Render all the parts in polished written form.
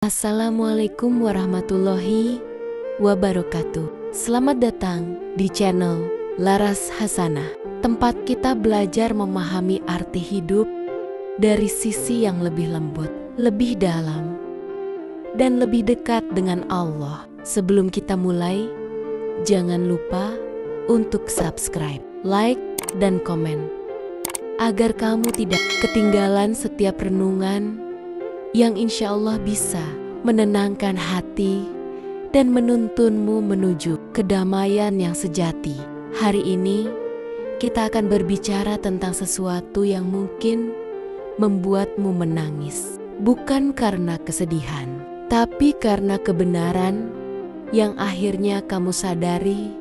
Assalamualaikum warahmatullahi wabarakatuh. Selamat datang di channel Laras Hasanah, tempat kita belajar memahami arti hidup dari sisi yang lebih lembut, lebih dalam, dan lebih dekat dengan Allah. Sebelum kita mulai, jangan lupa untuk subscribe, like, dan komen, agar kamu tidak ketinggalan setiap renungan yang insya Allah bisa menenangkan hati dan menuntunmu menuju kedamaian yang sejati. Hari ini kita akan berbicara tentang sesuatu yang mungkin membuatmu menangis, bukan karena kesedihan, tapi karena kebenaran yang akhirnya kamu sadari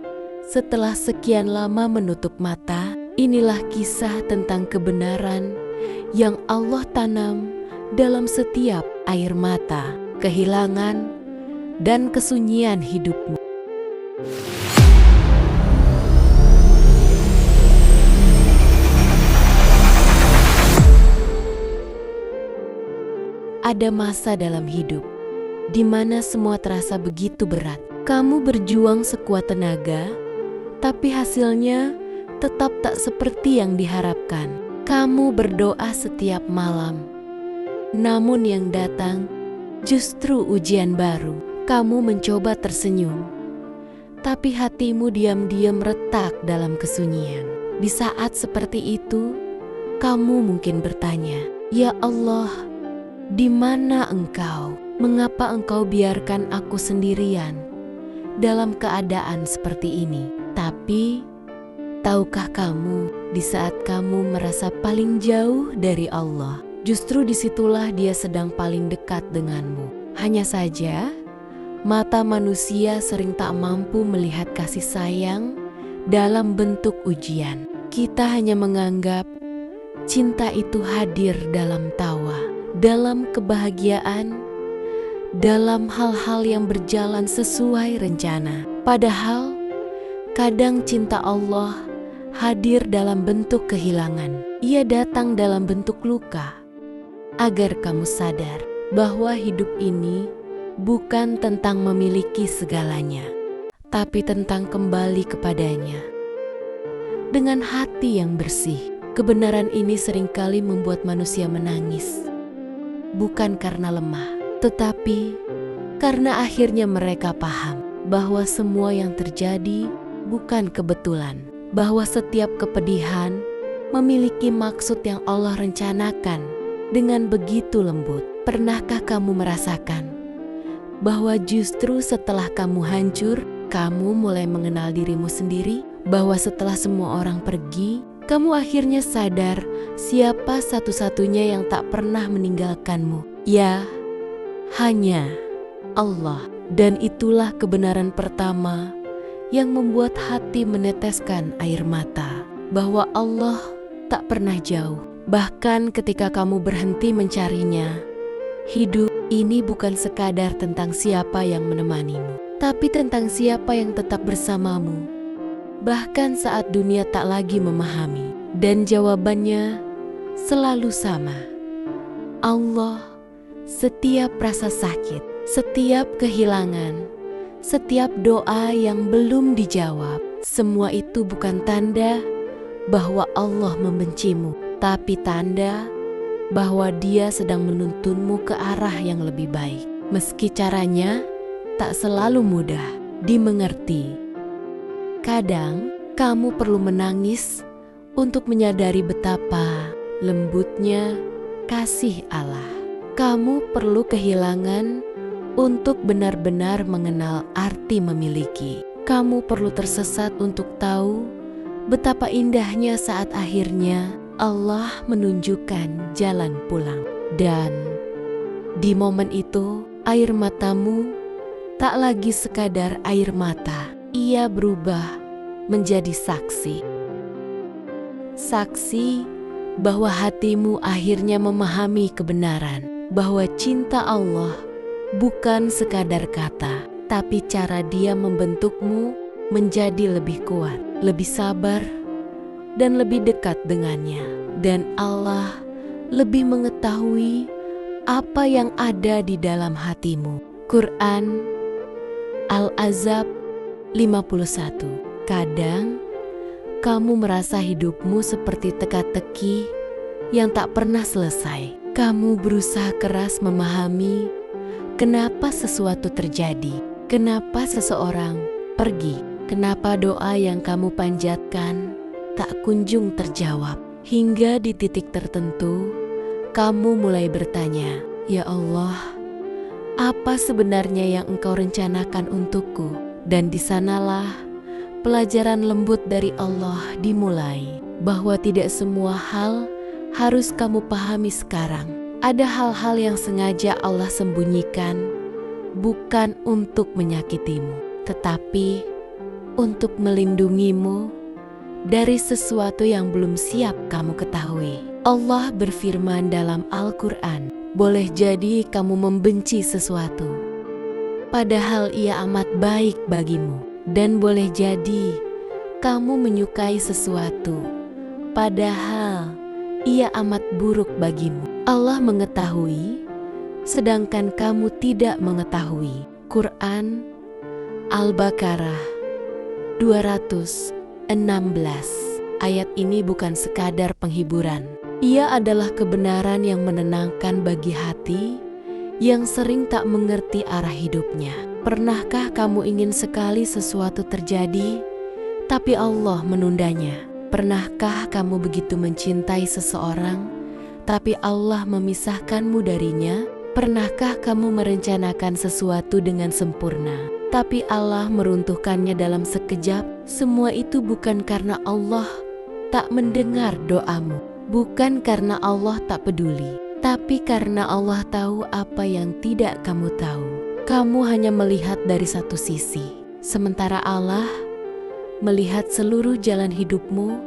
setelah sekian lama menutup mata. Inilah kisah tentang kebenaran yang Allah tanam dalam setiap air mata, kehilangan, dan kesunyian hidupmu. Ada masa dalam hidup di mana semua terasa begitu berat. Kamu berjuang sekuat tenaga, tapi hasilnya tetap tak seperti yang diharapkan. Kamu berdoa setiap malam, namun yang datang justru ujian baru. Kamu mencoba tersenyum, tapi hatimu diam-diam retak dalam kesunyian. Di saat seperti itu, kamu mungkin bertanya, "Ya Allah, di mana Engkau? Mengapa Engkau biarkan aku sendirian dalam keadaan seperti ini?" Tapi, tahukah kamu, di saat kamu merasa paling jauh dari Allah, justru disitulah Dia sedang paling dekat denganmu. Hanya saja, mata manusia sering tak mampu melihat kasih sayang dalam bentuk ujian. Kita hanya menganggap cinta itu hadir dalam tawa, dalam kebahagiaan, dalam hal-hal yang berjalan sesuai rencana. Padahal, kadang cinta Allah hadir dalam bentuk kehilangan. Ia datang dalam bentuk luka, agar kamu sadar bahwa hidup ini bukan tentang memiliki segalanya, tapi tentang kembali kepadanya dengan hati yang bersih. Kebenaran ini seringkali membuat manusia menangis, bukan karena lemah, tetapi karena akhirnya mereka paham bahwa semua yang terjadi bukan kebetulan, bahwa setiap kepedihan memiliki maksud yang Allah rencanakan dengan begitu lembut. Pernahkah kamu merasakan bahwa justru setelah kamu hancur, kamu mulai mengenal dirimu sendiri? Bahwa setelah semua orang pergi, kamu akhirnya sadar siapa satu-satunya yang tak pernah meninggalkanmu? Ya, hanya Allah. Dan itulah kebenaran pertama yang membuat hati meneteskan air mata, bahwa Allah tak pernah jauh. Bahkan ketika kamu berhenti mencarinya, hidup ini bukan sekadar tentang siapa yang menemanimu, tapi tentang siapa yang tetap bersamamu. Bahkan saat dunia tak lagi memahami, dan jawabannya selalu sama. Allah. Setiap rasa sakit, setiap kehilangan, setiap doa yang belum dijawab, semua itu bukan tanda bahwa Allah membencimu, tapi tanda bahwa Dia sedang menuntunmu ke arah yang lebih baik. Meski caranya tak selalu mudah dimengerti. Kadang kamu perlu menangis untuk menyadari betapa lembutnya kasih Allah. Kamu perlu kehilangan untuk benar-benar mengenal arti memiliki. Kamu perlu tersesat untuk tahu betapa indahnya saat akhirnya Allah menunjukkan jalan pulang. Dan di momen itu, air matamu tak lagi sekadar air mata. Ia berubah menjadi saksi. Saksi bahwa hatimu akhirnya memahami kebenaran, bahwa cinta Allah bukan sekadar kata, tapi cara Dia membentukmu menjadi lebih kuat, lebih sabar, dan lebih dekat dengannya. Dan Allah lebih mengetahui apa yang ada di dalam hatimu. Quran Al-Ahzab 51. Kadang kamu merasa hidupmu seperti teka-teki yang tak pernah selesai. Kamu berusaha keras memahami kenapa sesuatu terjadi, kenapa seseorang pergi, kenapa doa yang kamu panjatkan tak kunjung terjawab. Hingga di titik tertentu, kamu mulai bertanya, "Ya Allah, apa sebenarnya yang Engkau rencanakan untukku?" Dan di sanalah pelajaran lembut dari Allah dimulai, bahwa tidak semua hal harus kamu pahami sekarang. Ada hal-hal yang sengaja Allah sembunyikan, bukan untuk menyakitimu, tetapi untuk melindungimu dari sesuatu yang belum siap kamu ketahui. Allah berfirman dalam Al-Quran, boleh jadi kamu membenci sesuatu, padahal ia amat baik bagimu. Dan boleh jadi kamu menyukai sesuatu, padahal ia amat buruk bagimu. Allah mengetahui, sedangkan kamu tidak mengetahui. Quran Al-Baqarah 216. Ayat ini bukan sekadar penghiburan. Ia adalah kebenaran yang menenangkan bagi hati yang sering tak mengerti arah hidupnya. Pernahkah kamu ingin sekali sesuatu terjadi, tapi Allah menundanya? Pernahkah kamu begitu mencintai seseorang, tapi Allah memisahkanmu darinya? Pernahkah kamu merencanakan sesuatu dengan sempurna, tapi Allah meruntuhkannya dalam sekejap? Semua itu bukan karena Allah tak mendengar doamu, bukan karena Allah tak peduli, tapi karena Allah tahu apa yang tidak kamu tahu. Kamu hanya melihat dari satu sisi, sementara Allah melihat seluruh jalan hidupmu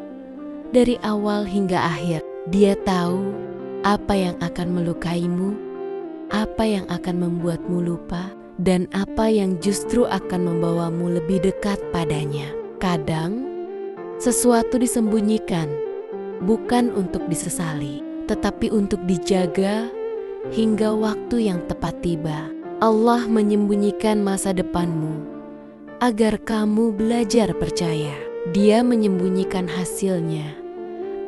dari awal hingga akhir. Dia tahu apa yang akan melukaimu, apa yang akan membuatmu lupa, dan apa yang justru akan membawamu lebih dekat padanya. Kadang, sesuatu disembunyikan bukan untuk disesali, tetapi untuk dijaga hingga waktu yang tepat tiba. Allah menyembunyikan masa depanmu agar kamu belajar percaya. Dia menyembunyikan hasilnya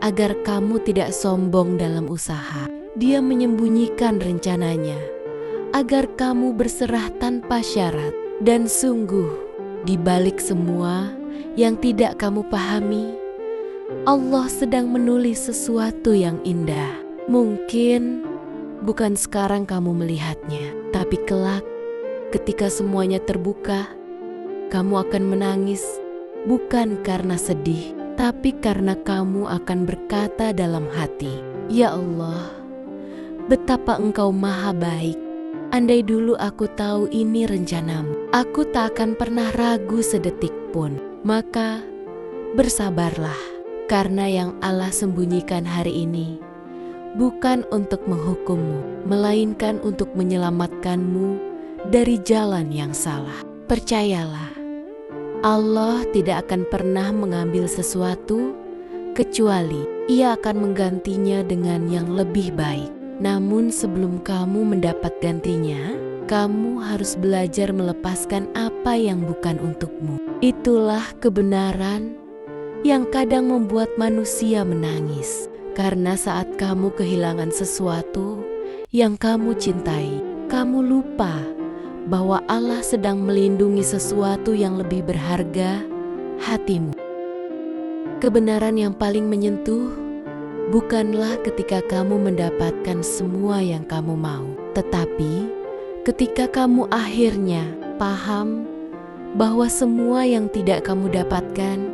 agar kamu tidak sombong dalam usaha. Dia menyembunyikan rencananya agar kamu berserah tanpa syarat. Dan sungguh, di balik semua yang tidak kamu pahami, Allah sedang menulis sesuatu yang indah. Mungkin bukan sekarang kamu melihatnya, tapi kelak ketika semuanya terbuka, kamu akan menangis, bukan karena sedih, tapi karena kamu akan berkata dalam hati, "Ya Allah, betapa Engkau maha baik. Andai dulu aku tahu ini rencanamu, aku tak akan pernah ragu sedetik pun." Maka bersabarlah, karena yang Allah sembunyikan hari ini bukan untuk menghukummu, melainkan untuk menyelamatkanmu dari jalan yang salah. Percayalah, Allah tidak akan pernah mengambil sesuatu kecuali Ia akan menggantinya dengan yang lebih baik. Namun sebelum kamu mendapat gantinya, kamu harus belajar melepaskan apa yang bukan untukmu. Itulah kebenaran yang kadang membuat manusia menangis. Karena saat kamu kehilangan sesuatu yang kamu cintai, kamu lupa bahwa Allah sedang melindungi sesuatu yang lebih berharga, hatimu. Kebenaran yang paling menyentuh bukanlah ketika kamu mendapatkan semua yang kamu mau, tetapi ketika kamu akhirnya paham bahwa semua yang tidak kamu dapatkan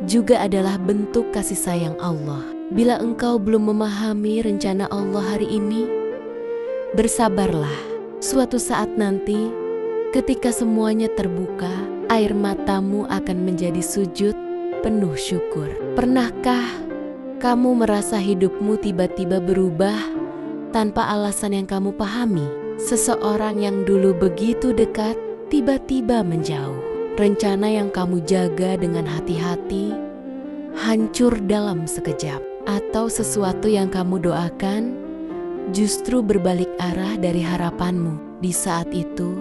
juga adalah bentuk kasih sayang Allah. Bila engkau belum memahami rencana Allah hari ini, bersabarlah. Suatu saat nanti, ketika semuanya terbuka, air matamu akan menjadi sujud penuh syukur. Pernahkah kamu merasa hidupmu tiba-tiba berubah tanpa alasan yang kamu pahami? Seseorang yang dulu begitu dekat, tiba-tiba menjauh. Rencana yang kamu jaga dengan hati-hati hancur dalam sekejap. Atau sesuatu yang kamu doakan justru berbalik arah dari harapanmu. Di saat itu,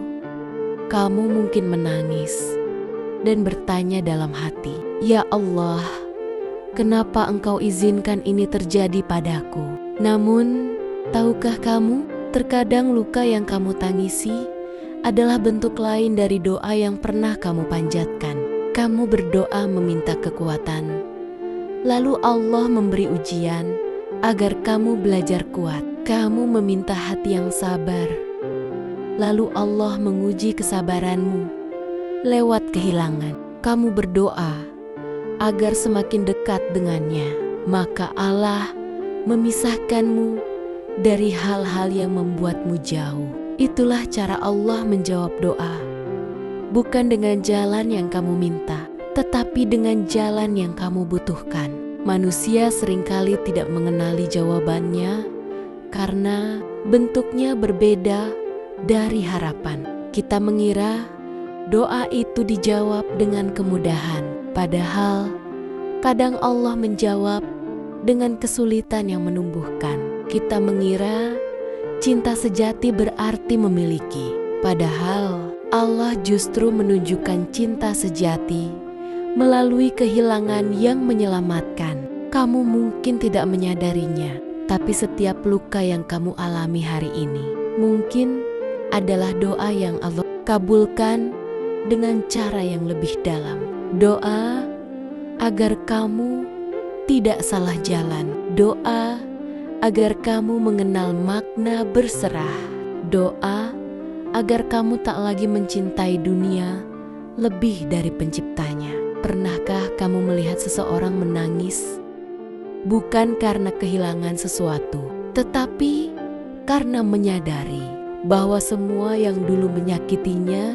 kamu mungkin menangis dan bertanya dalam hati, "Ya Allah, kenapa Engkau izinkan ini terjadi padaku?" Namun, tahukah kamu, terkadang luka yang kamu tangisi adalah bentuk lain dari doa yang pernah kamu panjatkan. Kamu berdoa meminta kekuatan, lalu Allah memberi ujian agar kamu belajar kuat. Kamu meminta hati yang sabar, lalu Allah menguji kesabaranmu lewat kehilangan. Kamu berdoa agar semakin dekat dengannya, maka Allah memisahkanmu dari hal-hal yang membuatmu jauh. Itulah cara Allah menjawab doa. Bukan dengan jalan yang kamu minta, tetapi dengan jalan yang kamu butuhkan. Manusia seringkali tidak mengenali jawabannya karena bentuknya berbeda dari harapan. Kita mengira doa itu dijawab dengan kemudahan, padahal kadang Allah menjawab dengan kesulitan yang menumbuhkan. Kita mengira cinta sejati berarti memiliki, padahal Allah justru menunjukkan cinta sejati melalui kehilangan yang menyelamatkan. Kamu mungkin tidak menyadarinya, tapi setiap luka yang kamu alami hari ini mungkin adalah doa yang Allah kabulkan dengan cara yang lebih dalam. Doa agar kamu tidak salah jalan. Doa agar kamu mengenal makna berserah. Doa agar kamu tak lagi mencintai dunia lebih dari penciptanya. Pernahkah kamu melihat seseorang menangis bukan karena kehilangan sesuatu, tetapi karena menyadari bahwa semua yang dulu menyakitinya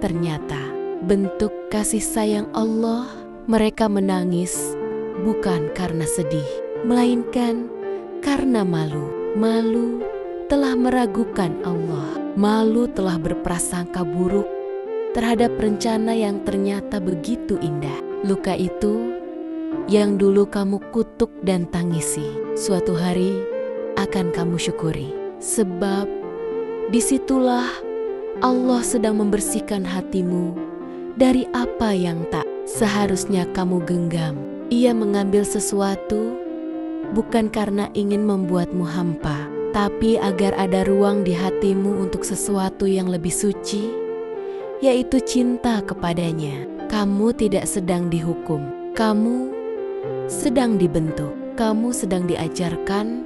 ternyata bentuk kasih sayang Allah? Mereka menangis bukan karena sedih, melainkan karena malu. Malu telah meragukan Allah. Malu telah berprasangka buruk terhadap rencana yang ternyata begitu indah. Luka itu yang dulu kamu kutuk dan tangisi, suatu hari akan kamu syukuri. Sebab disitulah Allah sedang membersihkan hatimu dari apa yang tak seharusnya kamu genggam. Ia mengambil sesuatu bukan karena ingin membuatmu hampa, tapi agar ada ruang di hatimu untuk sesuatu yang lebih suci, yaitu cinta kepadanya. Kamu tidak sedang dihukum, kamu sedang dibentuk, kamu sedang diajarkan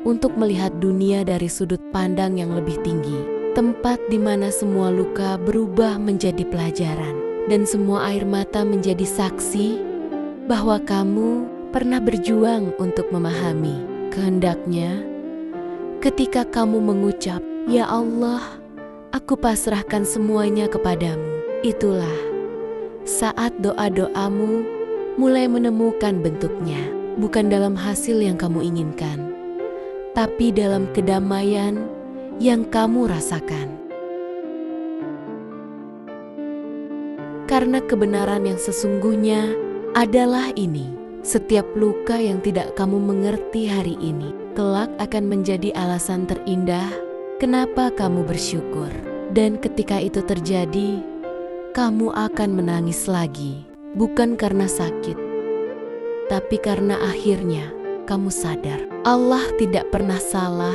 untuk melihat dunia dari sudut pandang yang lebih tinggi, tempat di mana semua luka berubah menjadi pelajaran dan semua air mata menjadi saksi bahwa kamu pernah berjuang untuk memahami. Kehendaknya ketika kamu mengucap, "Ya Allah, aku pasrahkan semuanya kepadamu," itulah saat doa-doamu mulai menemukan bentuknya, bukan dalam hasil yang kamu inginkan, tapi dalam kedamaian yang kamu rasakan. Karena kebenaran yang sesungguhnya adalah ini: setiap luka yang tidak kamu mengerti hari ini, kelak akan menjadi alasan terindah kenapa kamu bersyukur. Dan ketika itu terjadi, kamu akan menangis lagi, bukan karena sakit, tapi karena akhirnya kamu sadar Allah tidak pernah salah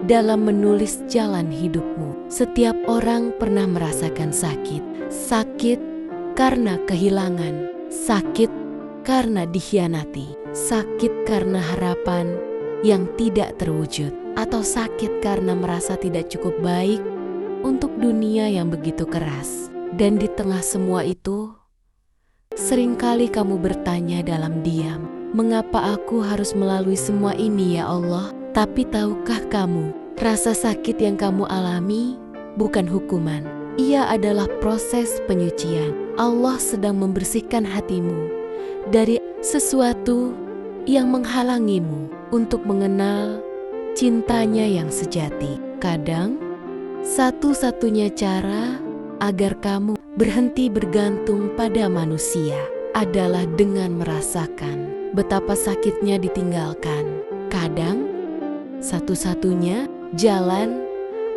dalam menulis jalan hidupmu. Setiap orang pernah merasakan sakit. Sakit karena kehilangan, sakit karena dikhianati, sakit karena harapan yang tidak terwujud, atau sakit karena merasa tidak cukup baik untuk dunia yang begitu keras. Dan di tengah semua itu, seringkali kamu bertanya dalam diam, "Mengapa aku harus melalui semua ini ya Allah?" Tapi tahukah kamu, rasa sakit yang kamu alami bukan hukuman. Ia adalah proses penyucian. Allah sedang membersihkan hatimu dari sesuatu yang menghalangimu untuk mengenal cintanya yang sejati. Kadang, satu-satunya cara agar kamu berhenti bergantung pada manusia adalah dengan merasakan betapa sakitnya ditinggalkan. Kadang, Satu-satunya jalan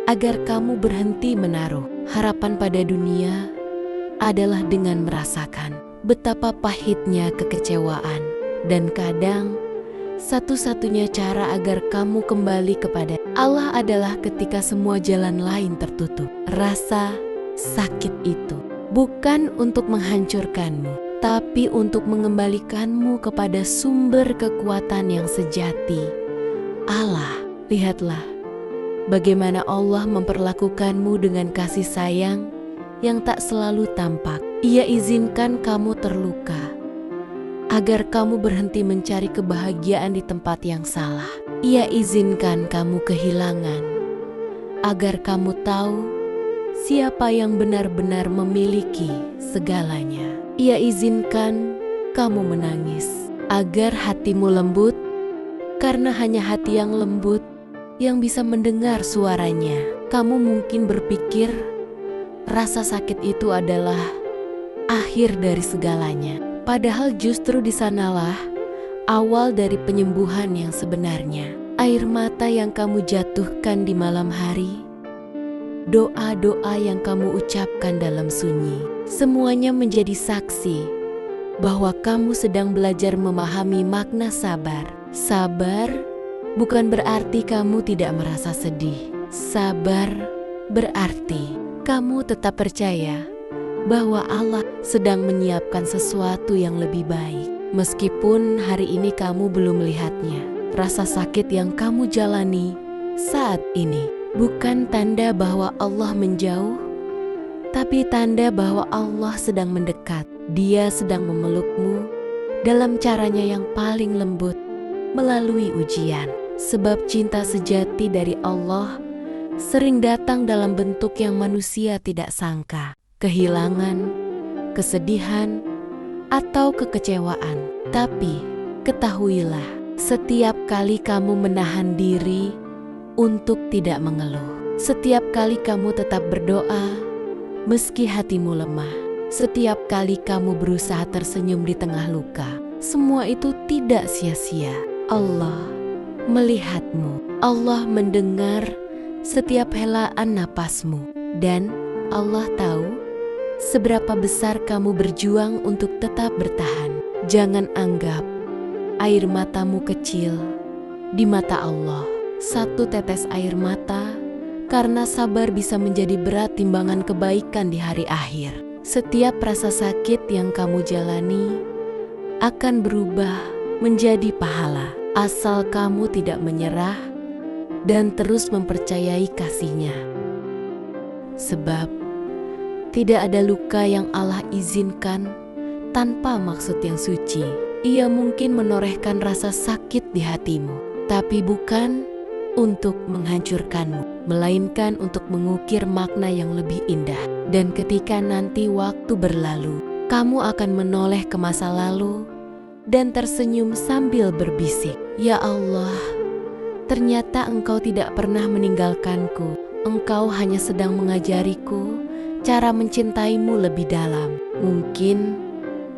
agar kamu berhenti menaruh harapan pada dunia adalah dengan merasakan betapa pahitnya kekecewaan. Dan kadang satu-satunya cara agar kamu kembali kepada Allah adalah ketika semua jalan lain tertutup. Rasa sakit itu bukan untuk menghancurkanmu, tapi untuk mengembalikanmu kepada sumber kekuatan yang sejati, Allah. Lihatlah bagaimana Allah memperlakukanmu dengan kasih sayang yang tak selalu tampak. Ia izinkan kamu terluka agar kamu berhenti mencari kebahagiaan di tempat yang salah. Ia izinkan kamu kehilangan agar kamu tahu siapa yang benar-benar memiliki segalanya. Ia izinkan kamu menangis agar hatimu lembut, karena hanya hati yang lembut yang bisa mendengar suaranya. Kamu mungkin berpikir rasa sakit itu adalah akhir dari segalanya. Padahal justru di sanalah awal dari penyembuhan yang sebenarnya. Air mata yang kamu jatuhkan di malam hari, doa-doa yang kamu ucapkan dalam sunyi, semuanya menjadi saksi bahwa kamu sedang belajar memahami makna sabar. Sabar bukan berarti kamu tidak merasa sedih. Sabar berarti kamu tetap percaya bahwa Allah sedang menyiapkan sesuatu yang lebih baik. Meskipun hari ini kamu belum melihatnya, rasa sakit yang kamu jalani saat ini bukan tanda bahwa Allah menjauh, tapi tanda bahwa Allah sedang mendekat. Dia sedang memelukmu dalam caranya yang paling lembut melalui ujian. Sebab cinta sejati dari Allah sering datang dalam bentuk yang manusia tidak sangka. Kehilangan, kesedihan, atau kekecewaan. Tapi ketahuilah, setiap kali kamu menahan diri untuk tidak mengeluh, setiap kali kamu tetap berdoa meski hatimu lemah, setiap kali kamu berusaha tersenyum di tengah luka, semua itu tidak sia-sia. Allah melihatmu, Allah mendengar setiap helaan napasmu, dan Allah tahu seberapa besar kamu berjuang untuk tetap bertahan. Jangan anggap air matamu kecil di mata Allah. Satu tetes air mata karena sabar bisa menjadi berat timbangan kebaikan di hari akhir. Setiap rasa sakit yang kamu jalani akan berubah menjadi pahala, asal kamu tidak menyerah dan terus mempercayai kasih-Nya. Sebab tidak ada luka yang Allah izinkan tanpa maksud yang suci. Ia mungkin menorehkan rasa sakit di hatimu, tapi bukan untuk menghancurkanmu, melainkan untuk mengukir makna yang lebih indah. Dan ketika nanti waktu berlalu, kamu akan menoleh ke masa lalu dan tersenyum sambil berbisik, "Ya Allah, ternyata Engkau tidak pernah meninggalkanku. Engkau hanya sedang mengajariku cara mencintaimu lebih dalam." Mungkin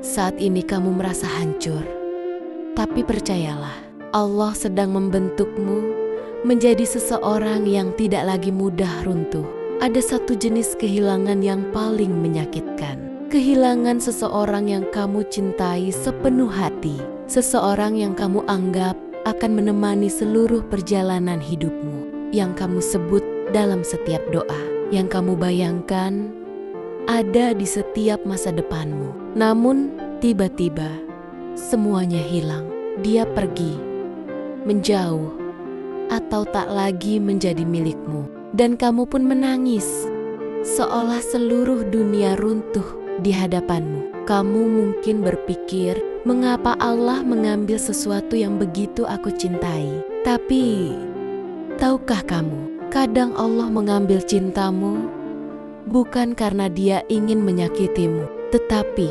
saat ini kamu merasa hancur, tapi percayalah, Allah sedang membentukmu menjadi seseorang yang tidak lagi mudah runtuh. Ada satu jenis kehilangan yang paling menyakitkan. Kehilangan seseorang yang kamu cintai sepenuh hati. Seseorang yang kamu anggap akan menemani seluruh perjalanan hidupmu. Yang kamu sebut dalam setiap doa. Yang kamu bayangkan ada di setiap masa depanmu. Namun tiba-tiba semuanya hilang. Dia pergi, menjauh, atau tak lagi menjadi milikmu. Dan kamu pun menangis, seolah seluruh dunia runtuh di hadapanmu. Kamu mungkin berpikir, mengapa Allah mengambil sesuatu yang begitu aku cintai? Tapi, tahukah kamu, kadang Allah mengambil cintamu bukan karena Dia ingin menyakitimu, tetapi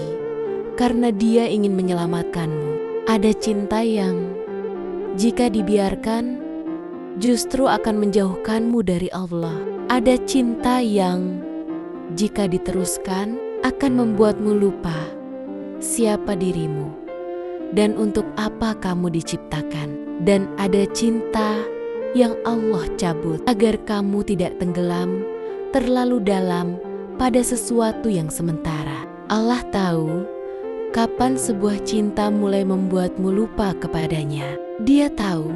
karena Dia ingin menyelamatkanmu. Ada cinta yang jika dibiarkan justru akan menjauhkanmu dari Allah. Ada cinta yang jika diteruskan akan membuatmu lupa siapa dirimu dan untuk apa kamu diciptakan. Dan ada cinta yang Allah cabut agar kamu tidak tenggelam terlalu dalam pada sesuatu yang sementara. Allah tahu kapan sebuah cinta mulai membuatmu lupa kepadanya. Dia tahu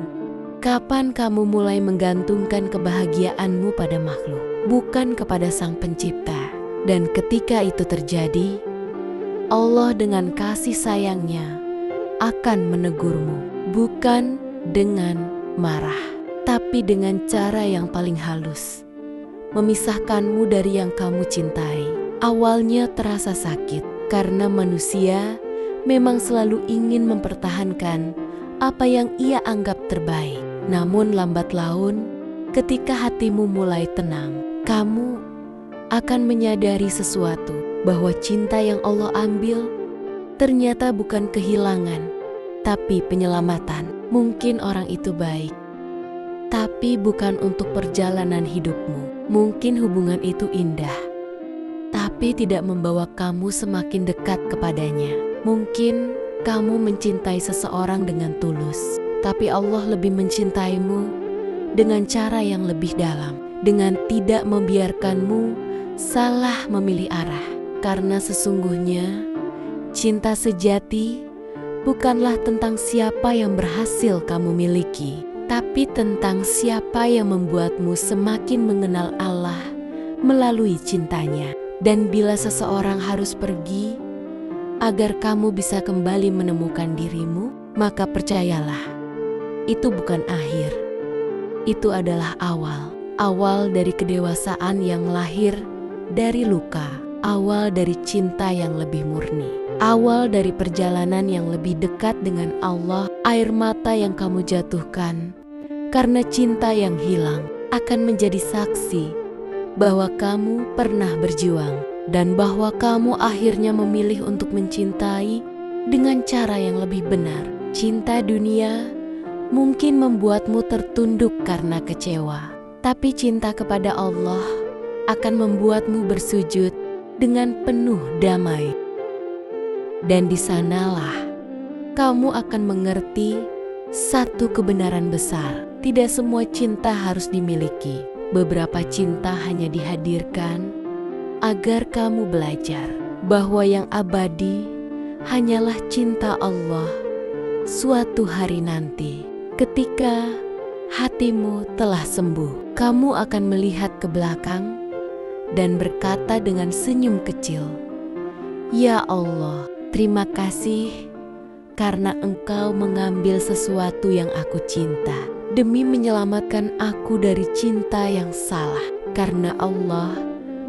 kapan kamu mulai menggantungkan kebahagiaanmu pada makhluk, bukan kepada Sang Pencipta. Dan ketika itu terjadi, Allah dengan kasih sayangnya akan menegurmu, bukan dengan marah, tapi dengan cara yang paling halus, memisahkanmu dari yang kamu cintai. Awalnya terasa sakit, karena manusia memang selalu ingin mempertahankan apa yang ia anggap terbaik. Namun lambat laun, ketika hatimu mulai tenang, kamu akan menyadari sesuatu, bahwa cinta yang Allah ambil ternyata bukan kehilangan, tapi penyelamatan. Mungkin orang itu baik, tapi bukan untuk perjalanan hidupmu. Mungkin hubungan itu indah, tapi tidak membawa kamu semakin dekat kepadanya. Mungkin kamu mencintai seseorang dengan tulus, tapi Allah lebih mencintaimu dengan cara yang lebih dalam, dengan tidak membiarkanmu salah memilih arah. Karena sesungguhnya cinta sejati bukanlah tentang siapa yang berhasil kamu miliki, tapi tentang siapa yang membuatmu semakin mengenal Allah melalui cintanya. Dan bila seseorang harus pergi agar kamu bisa kembali menemukan dirimu, maka percayalah, itu bukan akhir. Itu adalah awal dari kedewasaan yang lahir dari luka, awal dari cinta yang lebih murni, awal dari perjalanan yang lebih dekat dengan Allah. Air mata yang kamu jatuhkan karena cinta yang hilang akan menjadi saksi bahwa kamu pernah berjuang, dan bahwa kamu akhirnya memilih untuk mencintai dengan cara yang lebih benar. Cinta dunia mungkin membuatmu tertunduk karena kecewa, tapi cinta kepada Allah akan membuatmu bersujud dengan penuh damai. Dan di sanalah kamu akan mengerti satu kebenaran besar. Tidak semua cinta harus dimiliki. Beberapa cinta hanya dihadirkan agar kamu belajar bahwa yang abadi hanyalah cinta Allah suatu hari nanti. Ketika hatimu telah sembuh, kamu akan melihat ke belakang dan berkata dengan senyum kecil, "Ya Allah, terima kasih karena Engkau mengambil sesuatu yang aku cinta demi menyelamatkan aku dari cinta yang salah." Karena Allah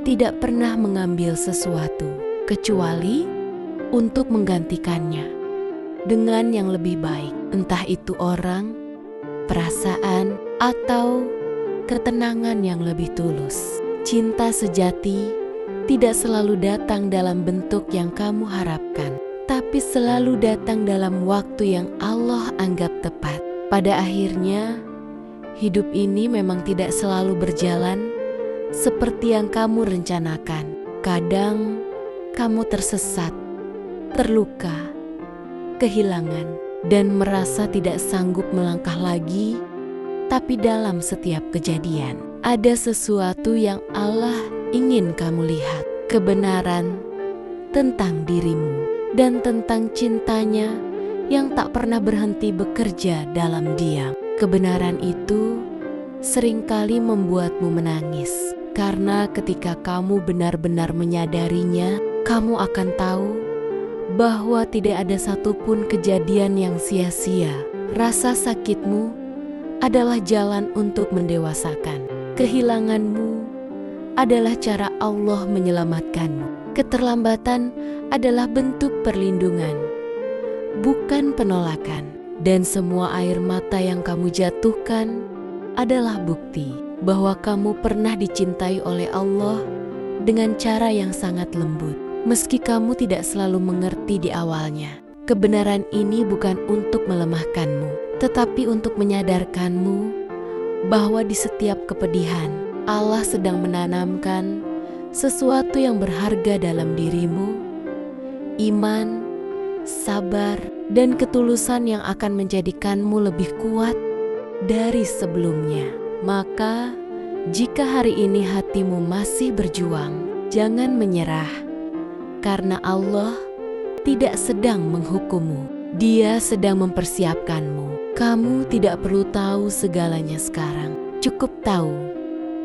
tidak pernah mengambil sesuatu kecuali untuk menggantikannya dengan yang lebih baik, entah itu orang, perasaan, atau ketenangan yang lebih tulus. Cinta sejati tidak selalu datang dalam bentuk yang kamu harapkan, tapi selalu datang dalam waktu yang Allah anggap tepat. Pada akhirnya, hidup ini memang tidak selalu berjalan seperti yang kamu rencanakan. Kadang kamu tersesat, terluka, kehilangan, dan merasa tidak sanggup melangkah lagi. Tapi dalam setiap kejadian, ada sesuatu yang Allah ingin kamu lihat. Kebenaran tentang dirimu dan tentang cintanya yang tak pernah berhenti bekerja dalam diam. Kebenaran itu seringkali membuatmu menangis, karena ketika kamu benar-benar menyadarinya, kamu akan tahu bahwa tidak ada satupun kejadian yang sia-sia. Rasa sakitmu adalah jalan untuk mendewasakan. Kehilanganmu adalah cara Allah menyelamatkanmu. Keterlambatan adalah bentuk perlindungan, bukan penolakan. Dan semua air mata yang kamu jatuhkan adalah bukti bahwa kamu pernah dicintai oleh Allah dengan cara yang sangat lembut. Meski kamu tidak selalu mengerti di awalnya, kebenaran ini bukan untuk melemahkanmu, tetapi untuk menyadarkanmu bahwa di setiap kepedihan, Allah sedang menanamkan sesuatu yang berharga dalam dirimu: iman, sabar, dan ketulusan yang akan menjadikanmu lebih kuat dari sebelumnya. Maka, jika hari ini hatimu masih berjuang, jangan menyerah, karena Allah tidak sedang menghukummu. Dia sedang mempersiapkanmu. Kamu tidak perlu tahu segalanya sekarang. Cukup tahu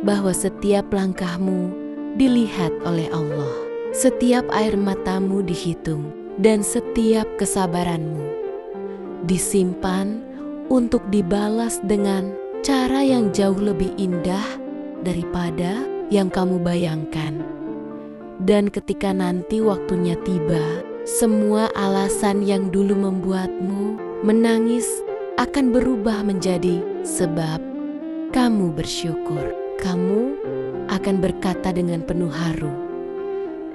bahwa setiap langkahmu dilihat oleh Allah. Setiap air matamu dihitung dan setiap kesabaranmu disimpan untuk dibalas dengan cara yang jauh lebih indah daripada yang kamu bayangkan. Dan ketika nanti waktunya tiba, semua alasan yang dulu membuatmu menangis akan berubah menjadi sebab kamu bersyukur. Kamu akan berkata dengan penuh haru,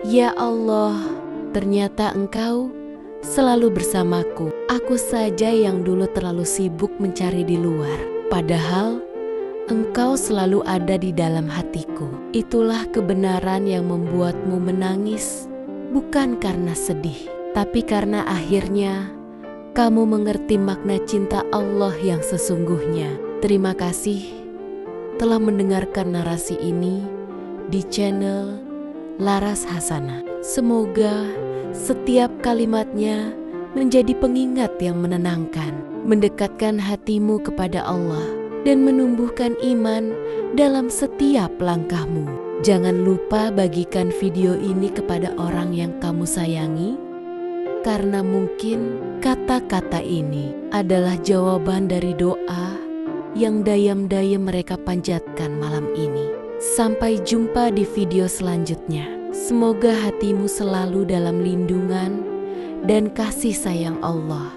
"Ya Allah, ternyata Engkau selalu bersamaku. Aku saja yang dulu terlalu sibuk mencari di luar. Padahal Engkau selalu ada di dalam hatiku." Itulah kebenaran yang membuatmu menangis, bukan karena sedih, tapi karena akhirnya kamu mengerti makna cinta Allah yang sesungguhnya. Terima kasih telah mendengarkan narasi ini di channel Laras Hasanah. Semoga setiap kalimatnya menjadi pengingat yang menenangkan, mendekatkan hatimu kepada Allah, dan menumbuhkan iman dalam setiap langkahmu. Jangan lupa bagikan video ini kepada orang yang kamu sayangi, karena mungkin kata-kata ini adalah jawaban dari doa yang dayam-dayam mereka panjatkan malam ini. Sampai jumpa di video selanjutnya. Semoga hatimu selalu dalam lindungan dan kasih sayang Allah.